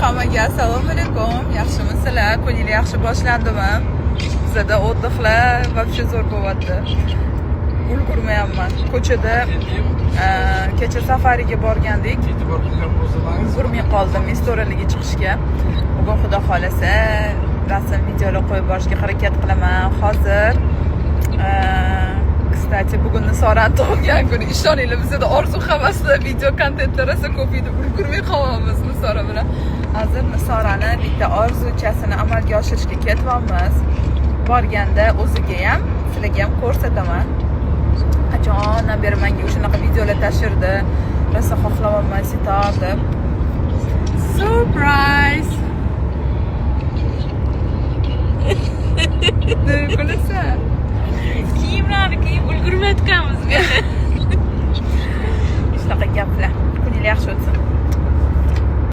hammaga assalomu alaykum. Yaxshimisizlar? Kuningiz yaxshi boshlandimi? Bizda o'tdiqlar вообще zo'r bo'lyapti. Ulgurmayapman. Ko'chada kecha safariga borgandik. Ulgurmay qoldim restoranga chiqishga. Bugun xudo xolasa rasm videolar qo'yib borishga harakat qilaman. Hozir kстати, bugun Nisorani tug'ilgan kuni. Ishoninglar, bizda orzu havasda video kontentlar esa ko'p edi. Ulgurmay qolyapmiz Nisora bilan. Hozir Nisorani bitta orzuchasini amalga oshirishga ketyapmiz. Borganda o'ziga ham, sizlarga ham ko'rsataman. Qachondan beri menga o'shanaqa videolar tashirdi. Rosa xohlamayman setar deb.